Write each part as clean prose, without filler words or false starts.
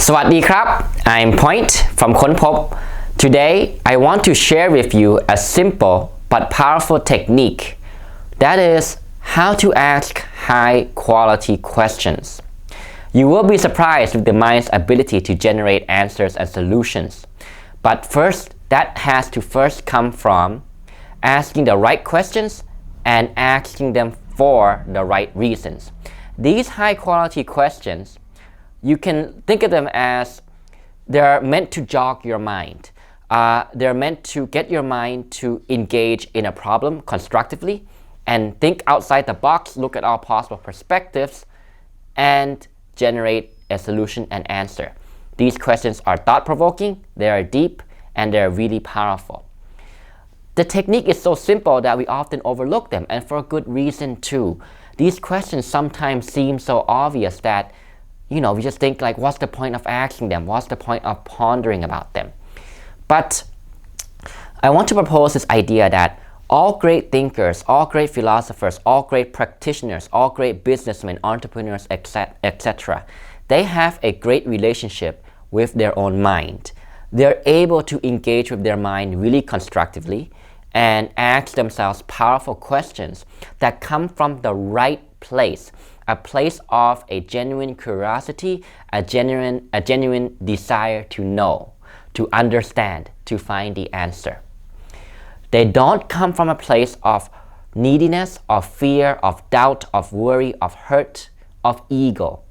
สวัสดีครับ I'm Point from ค้นพบ Today I want to share with you a simple but powerful technique that is how to ask high quality questions. You will be surprised with the mind's ability to generate answers and solutions. But first, that has to first come from asking the right questions and asking them for the right reasons. These high quality questions, you can think of them as they're meant to jog your mind. They're meant to get your mind to engage in a problem constructively and think outside the box, look at all possible perspectives, and generate a solution and answer. These questions are thought-provoking, they are deep, and they're really powerful. The technique is so simple that we often overlook them, and for a good reason too. These questions sometimes seem so obvious that we just think like, what's the point of asking them? What's the point of pondering about them? But I want to propose this idea that all great thinkers, all great philosophers, all great practitioners, all great businessmen, entrepreneurs, etc., they have a great relationship with their own mind. They're able to engage with their mind really constructively and ask themselves powerful questions that come from the right place, a place of a genuine curiosity, a genuine desire to know, to understand, to find the answer. They don't come from a place of neediness, of fear, of doubt, of worry, of hurt, of ego.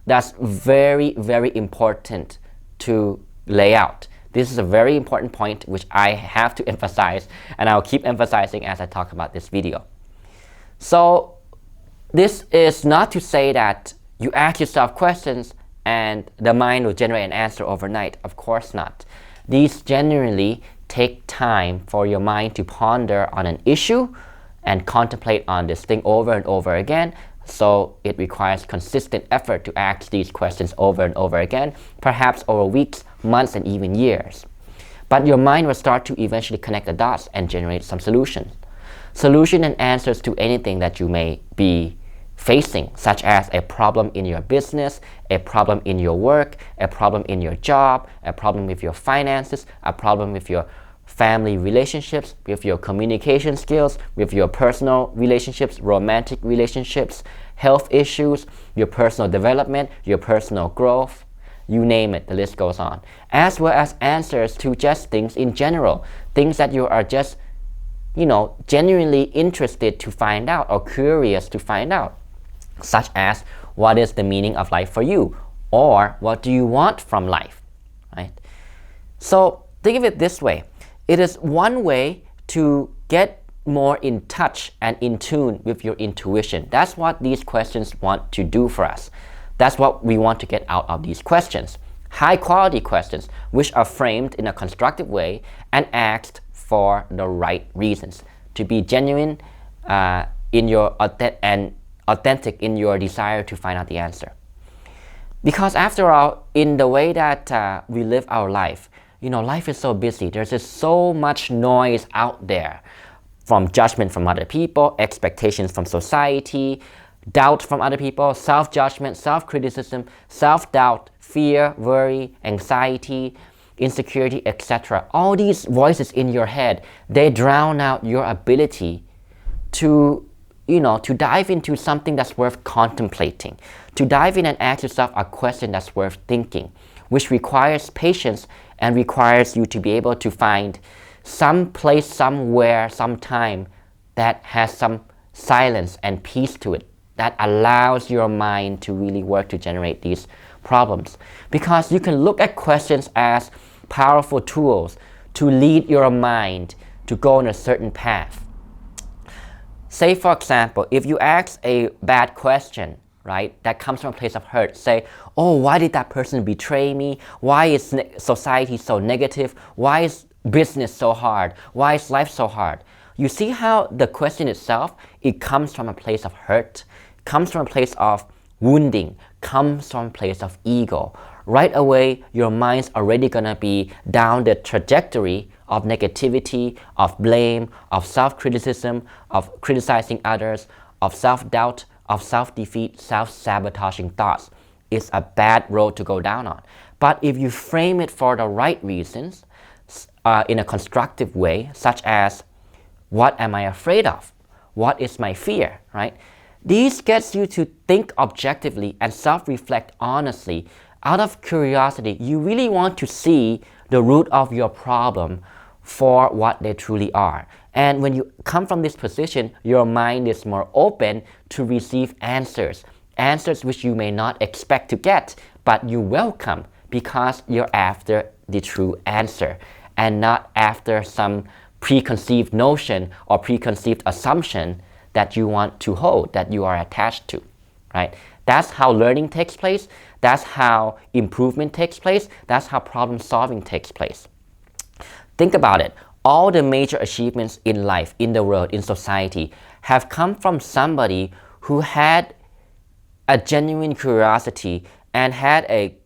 That's very, very important to lay out. This is a very important point which I have to emphasize, and I'll keep emphasizing as I talk about this video. So this is not to say that you ask yourself questions and the mind will generate an answer overnight. Of course not. These generally take time for your mind to ponder on an issue and contemplate on this thing over and over again. So it requires consistent effort to ask these questions over and over again, perhaps over weeks, months, and even years. But your mind will start to eventually connect the dots and generate some solutions. Solution and answers to anything that you may be facing, such as a problem in your business, a problem in your work, a problem in your job, a problem with your finances, a problem with your family relationships, with your communication skills, with your personal relationships, romantic relationships, health issues, your personal development, your personal growth, you name it, the list goes on. As well as answers to just things in general, things that you are just, genuinely interested to find out or curious to find out, such as what is the meaning of life for you, or what do you want from life, right? So think of it this way. It is one way to get more in touch and in tune with your intuition. That's what these questions want to do for us. That's what we want to get out of these questions. High quality questions which are framed in a constructive way and asked for the right reasons, to be genuine in your authentic in your desire to find out the answer. Because after all, in the way that we live our life, life is so busy. There's just so much noise out there, from judgment from other people, expectations from society, doubt from other people, self-judgment, self-criticism, self-doubt, fear, worry, anxiety, insecurity, etc. All these voices in your head, they drown out your ability to dive into something that's worth contemplating, to dive in and ask yourself a question that's worth thinking, which requires patience and requires you to be able to find some place, somewhere, some time that has some silence and peace to it, that allows your mind to really work to generate these problems. Because you can look at questions as powerful tools to lead your mind to go on a certain path. Say, for example, if you ask a bad question, right, that comes from a place of hurt, say, oh, why did that person betray me? Why is society so negative? Why is business so hard? Why is life so hard? You see how the question itself, it comes from a place of hurt, comes from a place of wounding, comes from a place of ego. Right away, your mind's already gonna be down the trajectory of negativity, of blame, of self-criticism, of criticizing others, of self-doubt, of self-defeat, self-sabotaging thoughts. is a bad road to go down on. But if you frame it for the right reasons, in a constructive way, such as, what am I afraid of? What is my fear, right? These gets you to think objectively and self-reflect honestly. Out of curiosity, you really want to see the root of your problem for what they truly are. And when you come from this position, your mind is more open to receive answers which you may not expect to get, but you welcome because you're after the true answer and not after some preconceived notion or preconceived assumption that you want to hold, that you are attached to, right? That's how learning takes place. That's how improvement takes place. That's how problem solving takes place. Think about it. All the major achievements in life, in the world, in society, have come from somebody who had a genuine curiosity and had a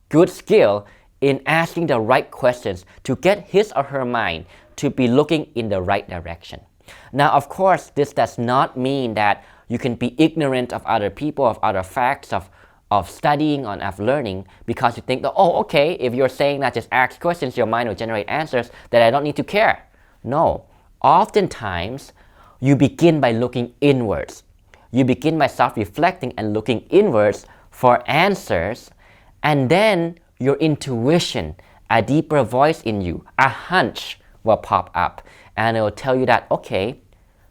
good skill in asking the right questions to get his or her mind to be looking in the right direction. Now, of course, this does not mean that you can be ignorant of other people, of other facts, of studying, of learning, because you think that, oh, okay, if you're saying that just ask questions, your mind will generate answers, that I don't need to care. No. Oftentimes, you begin by looking inwards. You begin by self-reflecting and looking inwards for answers, and then your intuition, a deeper voice in you, a hunch will pop up, and it will tell you that, okay,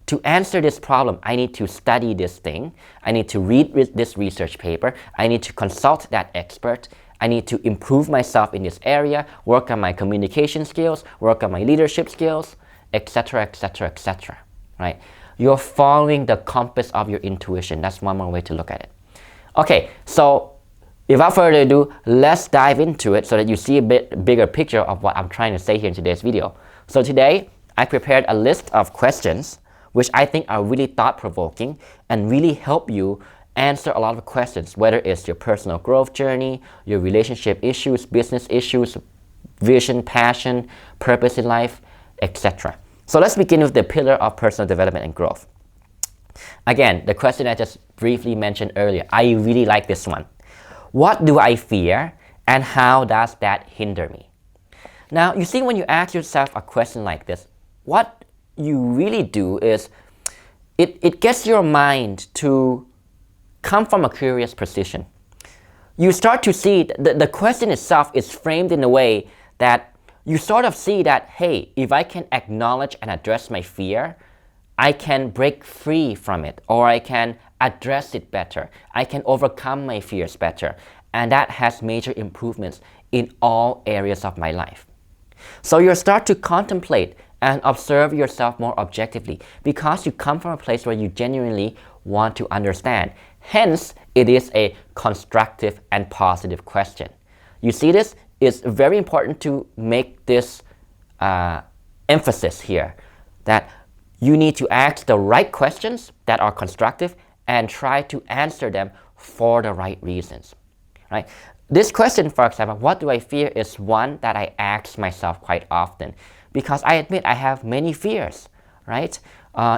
to answer this problem, I need to study this thing, I need to read this research paper, I need to consult that expert, I need to improve myself in this area, work on my communication skills, work on my leadership skills, etc., etc., etc., right? You're following the compass of your intuition. That's one more way to look at it. Okay, so without further ado, let's dive into it so that you see a bit bigger picture of what I'm trying to say here in today's video. So today, I prepared a list of questions which I think are really thought-provoking and really help you answer a lot of questions, whether it's your personal growth journey, your relationship issues, business issues, vision, passion, purpose in life, etc. So let's begin with the pillar of personal development and growth. Again, the question I just briefly mentioned earlier, I really like this one. What do I fear and how does that hinder me? Now, you see, when you ask yourself a question like this, what you really do is it gets your mind to come from a curious position. You start to see the question itself is framed in a way that you sort of see that, hey, if I can acknowledge and address my fear, I can break free from it, or I can address it better. I can overcome my fears better. And that has major improvements in all areas of my life. So you start to contemplate and observe yourself more objectively because you come from a place where you genuinely want to understand. Hence, it is a constructive and positive question. You see this? It's very important to make this emphasis here that you need to ask the right questions that are constructive and try to answer them for the right reasons. Right? This question, for example, what do I fear, is one that I ask myself quite often because I admit I have many fears, right?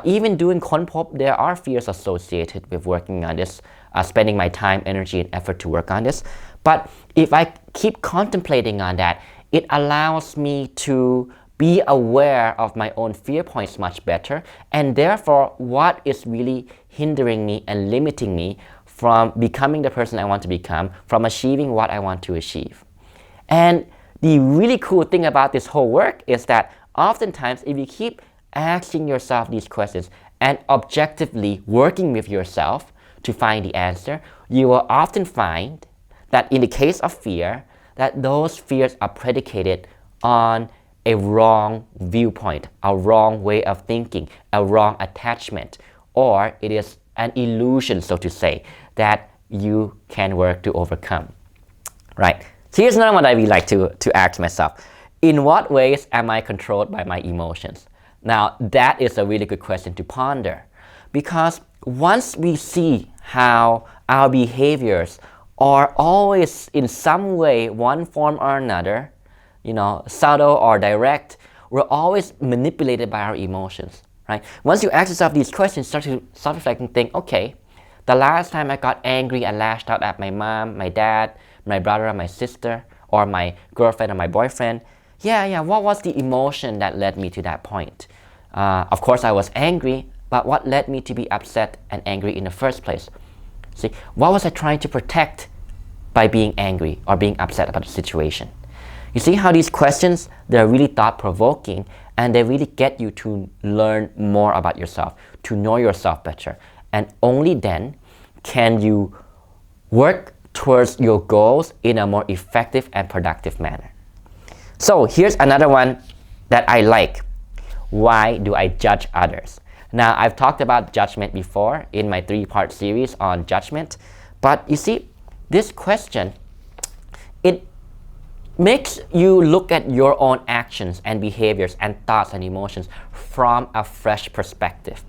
Even doing KonPop, there are fears associated with working on this, spending my time, energy, and effort to work on this. But if I keep contemplating on that, it allows me to be aware of my own fear points much better, and therefore what is really hindering me and limiting me from becoming the person I want to become, from achieving what I want to achieve. And the really cool thing about this whole work is that oftentimes if you keep asking yourself these questions and objectively working with yourself to find the answer, you will often find that in the case of fear, that those fears are predicated on a wrong viewpoint, a wrong way of thinking, a wrong attachment, or it is an illusion, so to say, that you can work to overcome, right? So here's another one that I really like to ask myself. In what ways am I controlled by my emotions? Now, that is a really good question to ponder because once we see how our behaviors are always in some way, one form or another, subtle or direct, we're always manipulated by our emotions, right? Once you ask yourself these questions, start to self-reflect and think, okay, The last time I got angry and lashed out at my mom, my dad, my brother, my sister, or my girlfriend or my boyfriend, what was the emotion that led me to that point? Of course, I was angry, but what led me to be upset and angry in the first place? See, what was I trying to protect by being angry or being upset about the situation? You see how these questions, they're really thought-provoking and they really get you to learn more about yourself, to know yourself better. And only then can you work towards your goals in a more effective and productive manner. So here's another one that I like. Why do I judge others? Now, I've talked about judgment before in my 3-part series on judgment, but you see, this question, it makes you look at your own actions and behaviors and thoughts and emotions from a fresh perspective.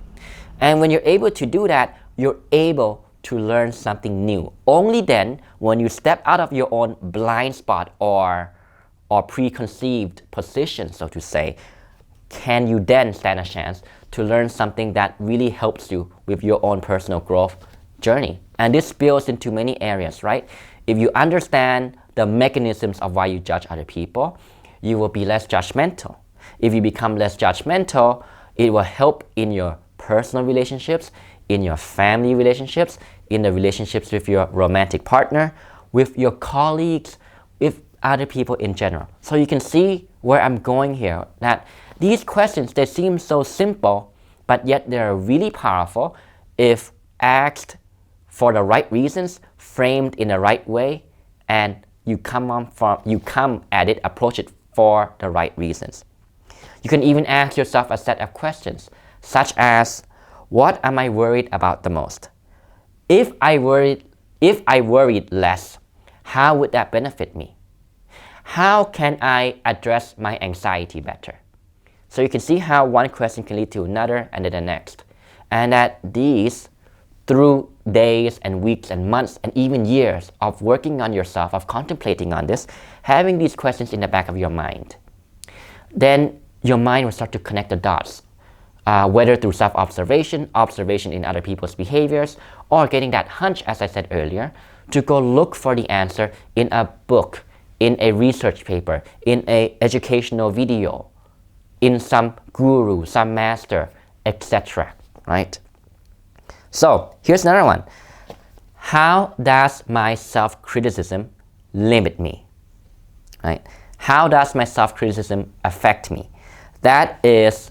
And when you're able to do that, you're able to learn something new. Only then, when you step out of your own blind spot or preconceived position, so to say, can you then stand a chance to learn something that really helps you with your own personal growth journey. And this spills into many areas, right? If you understand the mechanisms of why you judge other people, you will be less judgmental. If you become less judgmental, it will help in your personal relationships, in your family relationships, in the relationships with your romantic partner, with your colleagues, with other people in general. So you can see where I'm going here, that these questions, they seem so simple, but yet they're really powerful if asked for the right reasons, framed in the right way, and you come at it, approach it for the right reasons. You can even ask yourself a set of questions, such as, what am I worried about the most? If I worried less, how would that benefit me? How can I address my anxiety better? So you can see how one question can lead to another and then the next. And that these, through days and weeks and months and even years of working on yourself, of contemplating on this, having these questions in the back of your mind, then your mind will start to connect the dots, whether through self-observation, observation in other people's behaviors, or getting that hunch, as I said earlier, to go look for the answer in a book, in a research paper, in an educational video, in some guru, some master, etc. Right? So here's another one. How does my self-criticism limit me? Right? How does my self-criticism affect me? That is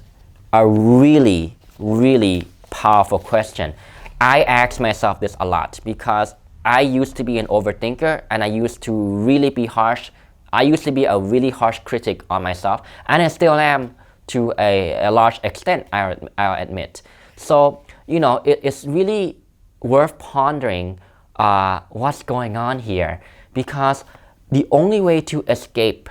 a really, really powerful question. I ask myself this a lot because I used to be an overthinker and I used to really be harsh. I used to be a really harsh critic on myself, and I still am to a large extent, I'll admit. So, you know, it's really worth pondering what's going on here, because the only way to escape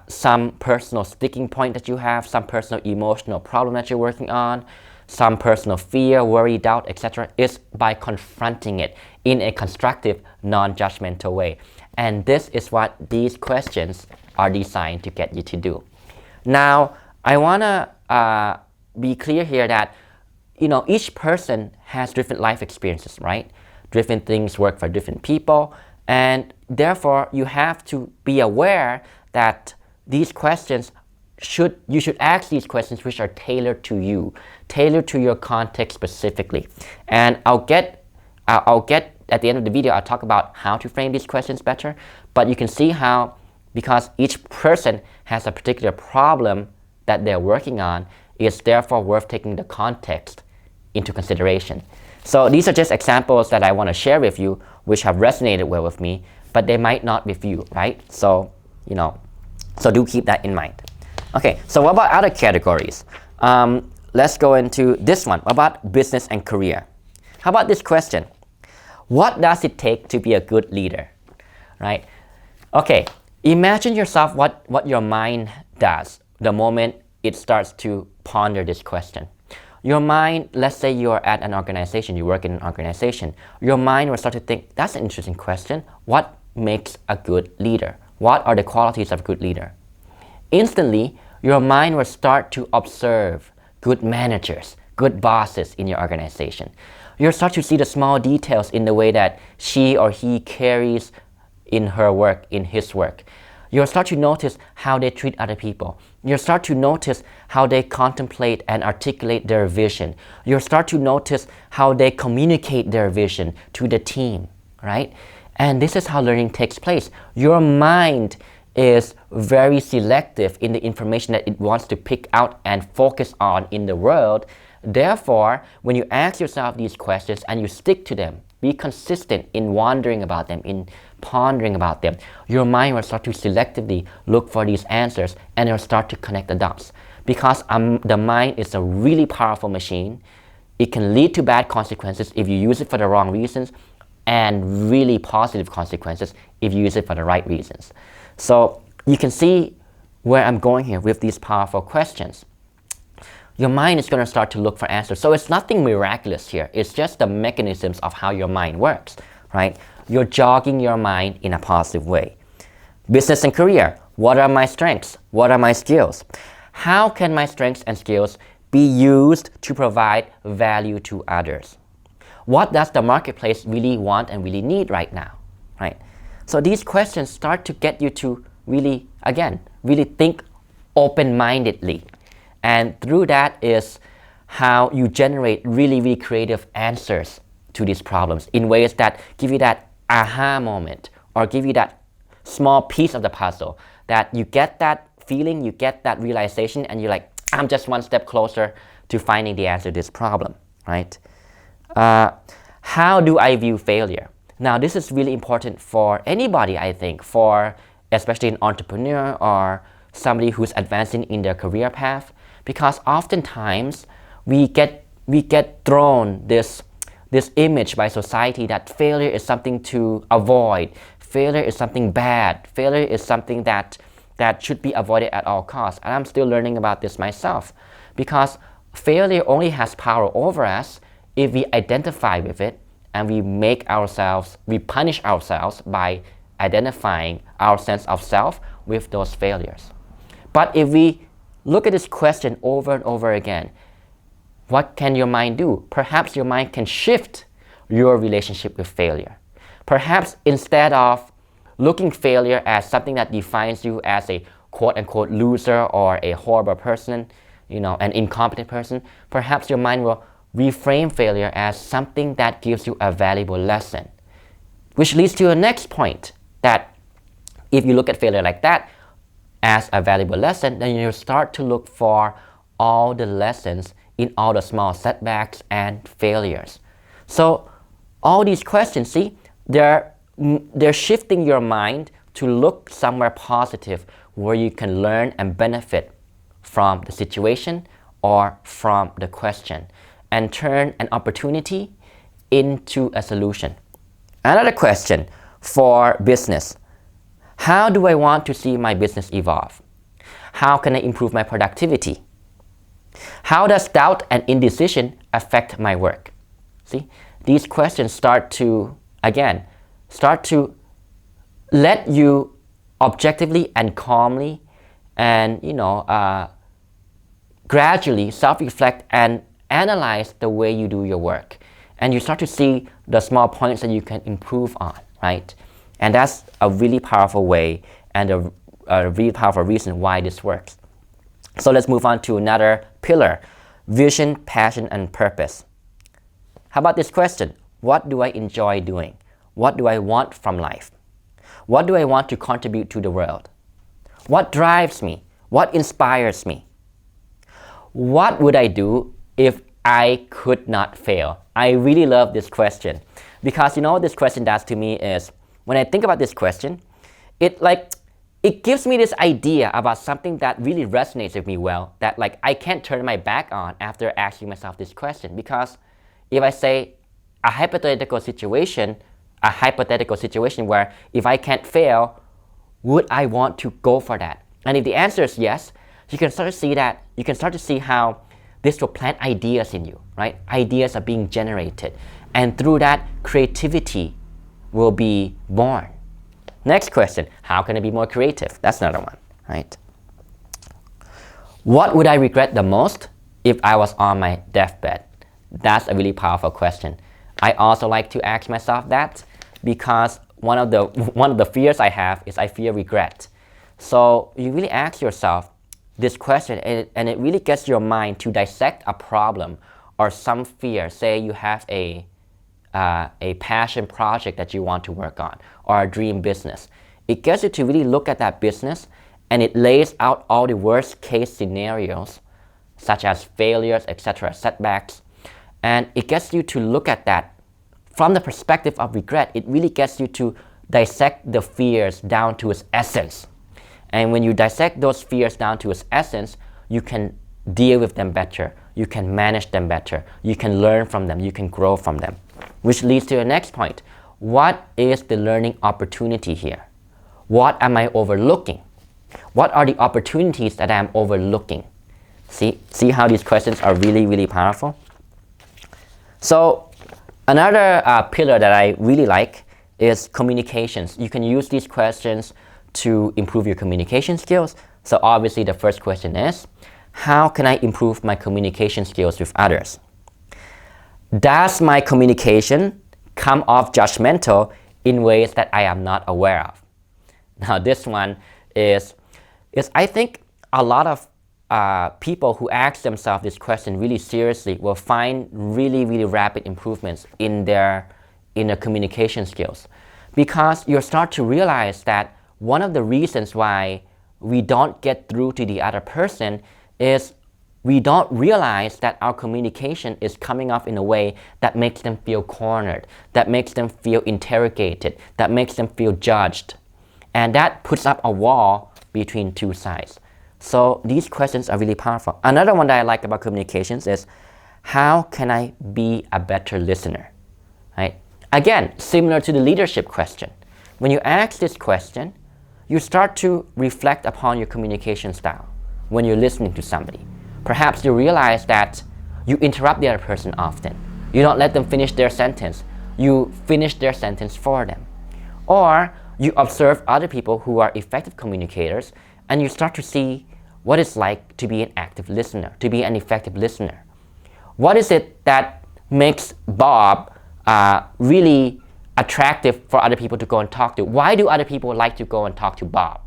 some personal sticking point that you have, some personal emotional problem that you're working on, some personal fear, worry, doubt, etc., is by confronting it in a constructive, non-judgmental way. And this is what these questions are designed to get you to do. Now, I want to be clear here that, you know, each person has different life experiences, right? Different things work for different people, and therefore you have to be aware that these questions you should ask these questions which are tailored to you, tailored to your context specifically. And I'll get at the end of the video, I'll talk about how to frame these questions better, but you can see how, because each person has a particular problem that they're working on, it's therefore worth taking the context into consideration. So these are just examples that I want to share with you which have resonated well with me, but they might not with you, right? So, you know, so do keep that in mind. Okay, so what about other categories? Let's go into this one, about business and career. How about this question? What does it take to be a good leader, right? Okay, imagine yourself what your mind does the moment it starts to ponder this question. Your mind, let's say you're at an organization, you work in an organization, your mind will start to think, that's an interesting question. What makes a good leader? What are the qualities of a good leader? Instantly, your mind will start to observe good managers, good bosses in your organization. You'll start to see the small details in the way that she or he carries in her work, in his work. You'll start to notice how they treat other people. You'll start to notice how they contemplate and articulate their vision. You'll start to notice how they communicate their vision to the team, right? And this is how learning takes place. Your mind is very selective in the information that it wants to pick out and focus on in the world. Therefore, when you ask yourself these questions and you stick to them, be consistent in wondering about them, in pondering about them, your mind will start to selectively look for these answers and it'll start to connect the dots. Because the mind is a really powerful machine. It can lead to bad consequences if you use it for the wrong reasons, and really positive consequences if you use it for the right reasons. So you can see where I'm going here with these powerful questions. Your mind is going to start to look for answers. So it's nothing miraculous here. It's just the mechanisms of how your mind works, right? You're jogging your mind in a positive way. Business and career. What are my strengths? What are my skills? How can my strengths and skills be used to provide value to others? What does the marketplace really want and really need right now, right? So these questions start to get you to really, again, really think open-mindedly. And through that is how you generate really, really creative answers to these problems in ways that give you that aha moment or give you that small piece of the puzzle that you get that feeling, you get that realization, and you're like, I'm just one step closer to finding the answer to this problem, right? How do I view failure? Now, this is really important for anybody, I think, for especially an entrepreneur or somebody who's advancing in their career path, because oftentimes we get thrown this image by society that failure is something to avoid, failure is something bad, failure is something that should be avoided at all costs. And I'm still learning about this myself, because failure only has power over us if we identify with it and we punish ourselves by identifying our sense of self with those failures. But if we look at this question over and over again, what can your mind do? Perhaps your mind can shift your relationship with failure. Perhaps instead of looking failure as something that defines you as a quote-unquote loser or a horrible person, an incompetent person, perhaps your mind will reframe failure as something that gives you a valuable lesson. Which leads to the next point, that if you look at failure like that as a valuable lesson, then you start to look for all the lessons in all the small setbacks and failures. So all these questions, see, they're shifting your mind to look somewhere positive where you can learn and benefit from the situation or from the question, and turn an opportunity into a solution. Another question for business. How do I want to see my business evolve? How can I improve my productivity? How does doubt and indecision affect my work? See, these questions start to let you objectively and calmly and gradually self-reflect and analyze the way you do your work. And you start to see the small points that you can improve on, right? And that's a really powerful way and a really powerful reason why this works. So let's move on to another pillar: vision, passion, and purpose. How about this question? What do I enjoy doing? What do I want from life? What do I want to contribute to the world? What drives me? What inspires me? What would I do if I could not fail? I really love this question, because what this question does to me is, when I think about this question, it gives me this idea about something that really resonates with me well, that I can't turn my back on after asking myself this question. Because if I say a hypothetical situation where if I can't fail, would I want to go for that? And if the answer is yes, you can start to see how this will plant ideas in you, right? Ideas are being generated, and through that, creativity will be born. Next question: how can I be more creative? That's another one, right? What would I regret the most if I was on my deathbed? That's a really powerful question, I also like to ask myself that because one of the fears I have is I fear regret. So you really ask yourself this question, and it really gets your mind to dissect a problem or some fear. Say you have a passion project that you want to work on, or a dream business. It gets you to really look at that business, and it lays out all the worst case scenarios, such as failures, etc., setbacks, and it gets you to look at that from the perspective of regret. It really gets you to dissect the fears down to its essence. And when you dissect those fears down to its essence, you can deal with them better, you can manage them better, you can learn from them, you can grow from them. Which leads to the next point. What is the learning opportunity here? What am I overlooking? What are the opportunities that I am overlooking? See how these questions are really, really powerful? So another pillar that I really like is communications. You can use these questions to improve your communication skills. So obviously the first question is, how can I improve my communication skills with others? Does my communication come off judgmental in ways that I am not aware of? Now this one is I think a lot of people who ask themselves this question really seriously will find really, really rapid improvements in their communication skills, because you'll start to realize that one of the reasons why we don't get through to the other person is we don't realize that our communication is coming off in a way that makes them feel cornered, that makes them feel interrogated, that makes them feel judged. And that puts up a wall between two sides. So these questions are really powerful. Another one that I like about communications is, how can I be a better listener? Right? Again, similar to the leadership question. When you ask this question, you start to reflect upon your communication style when you're listening to somebody. Perhaps you realize that you interrupt the other person often. You don't let them finish their sentence. You finish their sentence for them. Or you observe other people who are effective communicators, and you start to see what it's like to be an active listener, to be an effective listener. What is it that makes Bob really attractive for other people to go and talk to? Why do other people like to go and talk to Bob,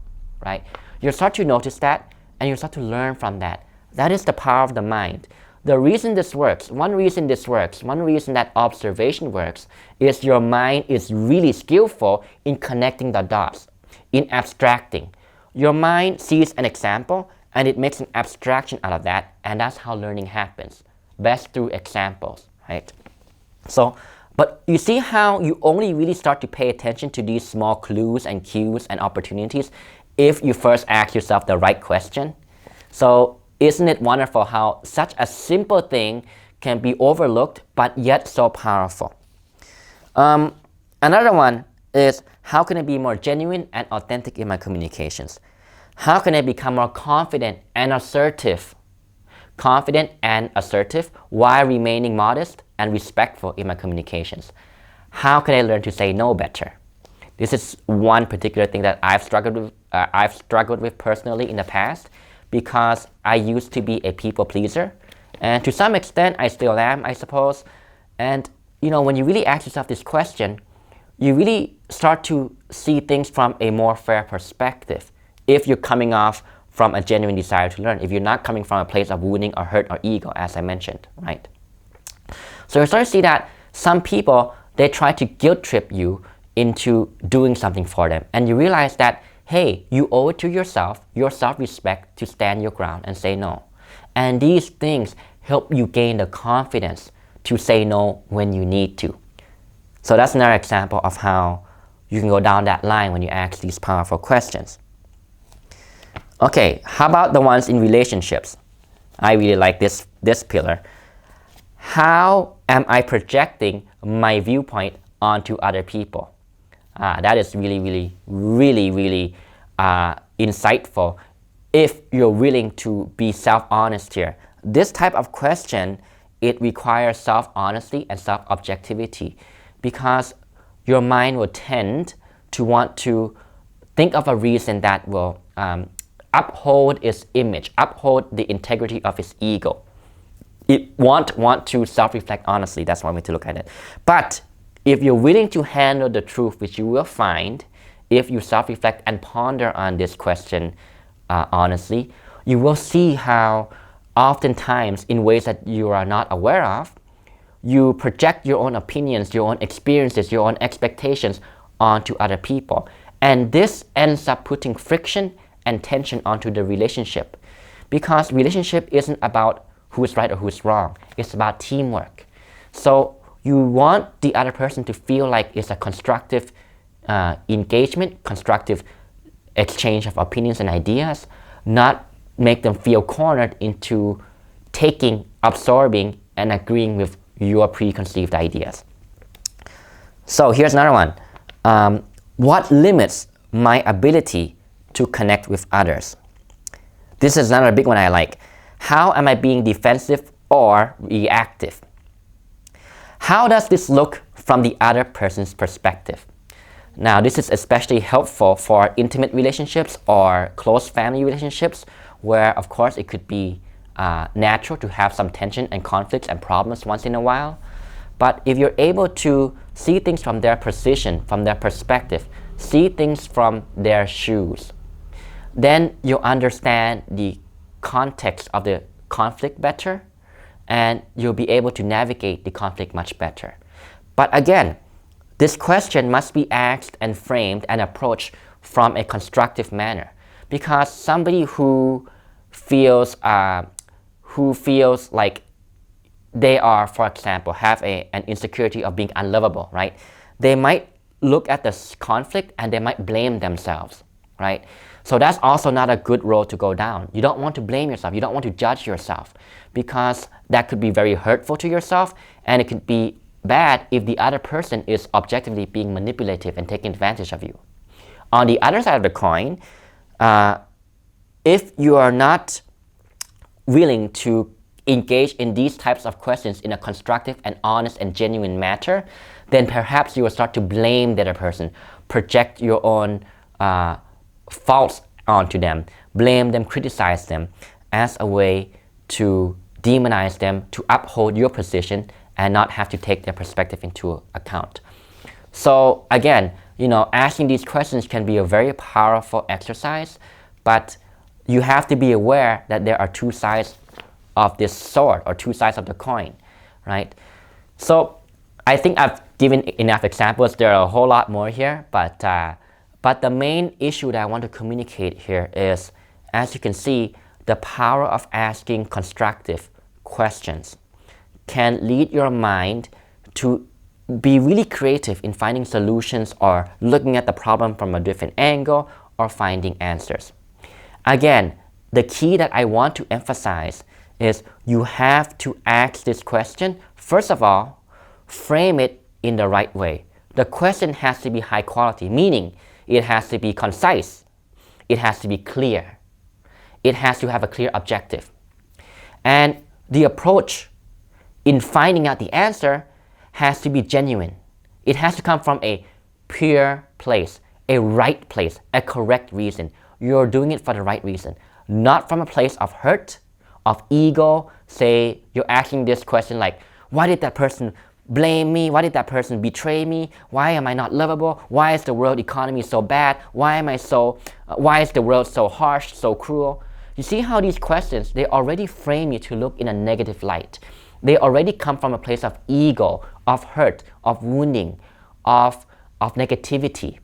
right? You start to notice that, and you start to learn from that. That is the power of the mind. The reason this works, one reason that observation works, is your mind is really skillful in connecting the dots, in abstracting. Your mind sees an example, and it makes an abstraction out of that, and that's how learning happens, best through examples, right? So, but you see how you only really start to pay attention to these small clues and cues and opportunities if you first ask yourself the right question. So isn't it wonderful how such a simple thing can be overlooked but yet so powerful? Another one is, how can I be more genuine and authentic in my communications? How can I become more confident and assertive? Confident and assertive while remaining modest and respectful in my communications. How can I learn to say no better? This is one particular thing that I've struggled with personally in the past, because I used to be a people pleaser, and to some extent I still am, I suppose. And you know, when you really ask yourself this question, you really start to see things from a more fair perspective if you're coming off from a genuine desire to learn, if you're not coming from a place of wounding or hurt or ego, as I mentioned, right? So you start to see that some people, they try to guilt trip you into doing something for them, and you realize that, hey, you owe it to yourself, your self-respect, to stand your ground and say no. And these things help you gain the confidence to say no when you need to. So that's another example of how you can go down that line when you ask these powerful questions. Okay, how about the ones in relationships? I really like this pillar. How am I projecting my viewpoint onto other people? That is really insightful if you're willing to be self-honest here. This type of question, it requires self-honesty and self-objectivity, because your mind will tend to want to think of a reason that will uphold its image, uphold the integrity of its ego. want to self-reflect honestly. That's one way to look at it. But if you're willing to handle the truth, which you will find if you self-reflect and ponder on this question honestly, you will see how oftentimes in ways that you are not aware of, you project your own opinions, your own experiences, your own expectations onto other people. And this ends up putting friction and tension onto the relationship. Because relationship isn't about who's right or who's wrong. It's about teamwork. So you want the other person to feel like it's a constructive engagement, constructive exchange of opinions and ideas, not make them feel cornered into taking, absorbing, and agreeing with your preconceived ideas. So here's another one. What limits my ability to connect with others? This is another big one I like. How am I being defensive or reactive? How does this look from the other person's perspective? Now, this is especially helpful for intimate relationships or close family relationships where, of course, it could be natural to have some tension and conflicts and problems once in a while. But if you're able to see things from their position, from their perspective, see things from their shoes, then you'll understand the context of the conflict better, and you'll be able to navigate the conflict much better. But again, this question must be asked and framed and approached from a constructive manner, because somebody who feels like they are, for example, have an insecurity of being unlovable, right? They might look at this conflict and they might blame themselves, right? So that's also not a good road to go down. You don't want to blame yourself. You don't want to judge yourself, because that could be very hurtful to yourself, and it could be bad if the other person is objectively being manipulative and taking advantage of you. On the other side of the coin, if you are not willing to engage in these types of questions in a constructive and honest and genuine manner, then perhaps you will start to blame the other person, project your own faults onto them, blame them, criticize them as a way to demonize them, to uphold your position and not have to take their perspective into account. So again, asking these questions can be a very powerful exercise, but you have to be aware that there are two sides of this sword, or two sides of the coin, right? So I think I've given enough examples. There are a whole lot more here, but the main issue that I want to communicate here is, as you can see, the power of asking constructive questions can lead your mind to be really creative in finding solutions or looking at the problem from a different angle or finding answers. Again, the key that I want to emphasize is you have to ask this question. First of all, frame it in the right way. The question has to be high quality, meaning it has to be concise, it has to be clear, it has to have a clear objective. And the approach in finding out the answer has to be genuine. It has to come from a pure place, a right place, a correct reason. You're doing it for the right reason, not from a place of hurt, of ego. Say you're asking this question like, why did that person blame me? Why did that person betray me? Why am I not lovable? Why is the world economy so bad? Why is the world so harsh, so cruel? You see how these questions, they already frame you to look in a negative light. They already come from a place of ego, of hurt, of wounding, of negativity.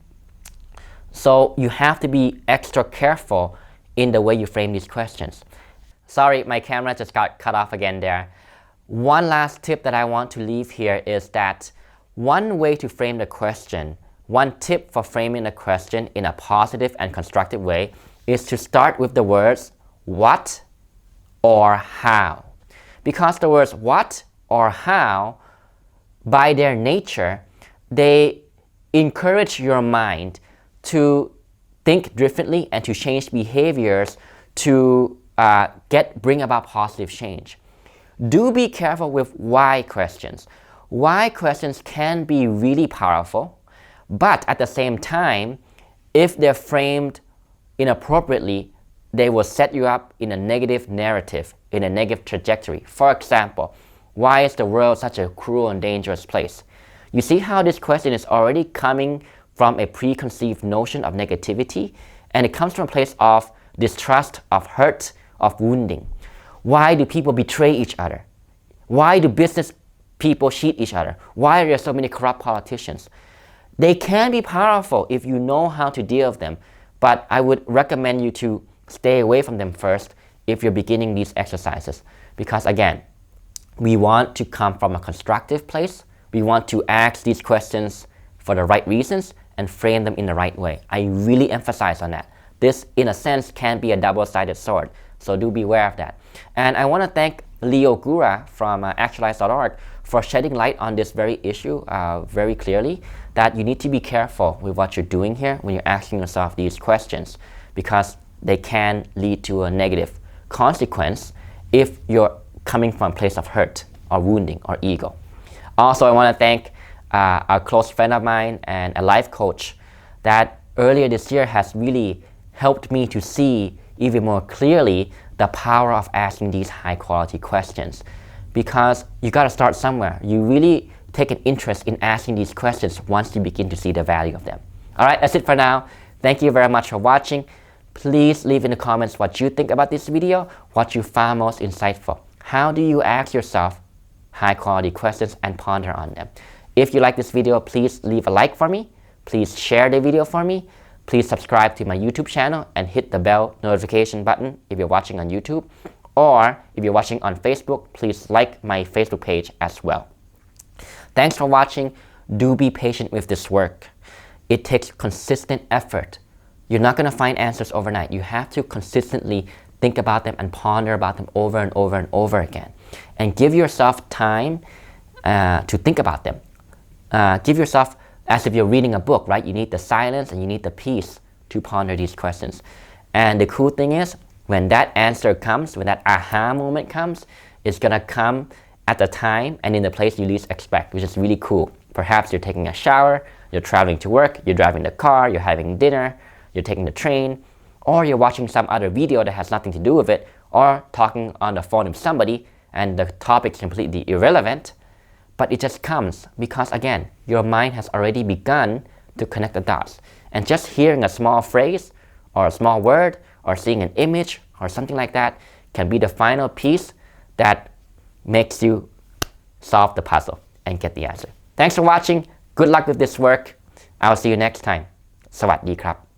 So you have to be extra careful in the way you frame these questions. Sorry, my camera just got cut off again there. One last tip that I want to leave here is that one way to frame the question, one tip for framing the question in a positive and constructive way is to start with the words what or how. Because the words what or how, by their nature, they encourage your mind to think differently and to change behaviors to bring about positive change. Do be careful with why questions. Why questions can be really powerful, but at the same time, if they're framed inappropriately, they will set you up in a negative narrative, in a negative trajectory. For example, why is the world such a cruel and dangerous place? You see how this question is already coming from a preconceived notion of negativity, and it comes from a place of distrust, of hurt, of wounding. Why do people betray each other? Why do business people cheat each other? Why are there so many corrupt politicians? They can be powerful if you know how to deal with them, but I would recommend you to stay away from them first if you're beginning these exercises. Because again, we want to come from a constructive place. We want to ask these questions for the right reasons and frame them in the right way. I really emphasize on that. This, in a sense, can be a double-sided sword, so do beware of that. And I want to thank Leo Gura from Actualize.org for shedding light on this very issue very clearly, that you need to be careful with what you're doing here when you're asking yourself these questions, because they can lead to a negative consequence if you're coming from a place of hurt or wounding or ego. Also, I want to thank a close friend of mine and a life coach that earlier this year has really helped me to see even more clearly the power of asking these high quality questions, because you got to start somewhere. You really take an interest in asking these questions once you begin to see the value of them. All right, that's it for now. Thank you very much for watching. Please leave in the comments what you think about this video, what you found most insightful. How do you ask yourself high quality questions and ponder on them? If you like this video, please leave a like for me. Please share the video for me. Please subscribe to my YouTube channel and hit the bell notification button if you're watching on YouTube. Or if you're watching on Facebook, please like my Facebook page as well. Thanks for watching. Do be patient with this work. It takes consistent effort. You're not going to find answers overnight. You have to consistently think about them and ponder about them over and over and over again. And give yourself time to think about them. Give yourself, as if you're reading a book, right? You need the silence and you need the peace to ponder these questions. And the cool thing is, when that answer comes, when that aha moment comes, it's going to come at the time and in the place you least expect, which is really cool. Perhaps you're taking a shower, you're traveling to work, you're driving the car, you're having dinner, you're taking the train, or you're watching some other video that has nothing to do with it, or talking on the phone with somebody and the topic's completely irrelevant, but it just comes because, again, your mind has already begun to connect the dots. And just hearing a small phrase or a small word or seeing an image or something like that can be the final piece that makes you solve the puzzle and get the answer. Thanks for watching. Good luck with this work. I'll see you next time. สวัสดีครับ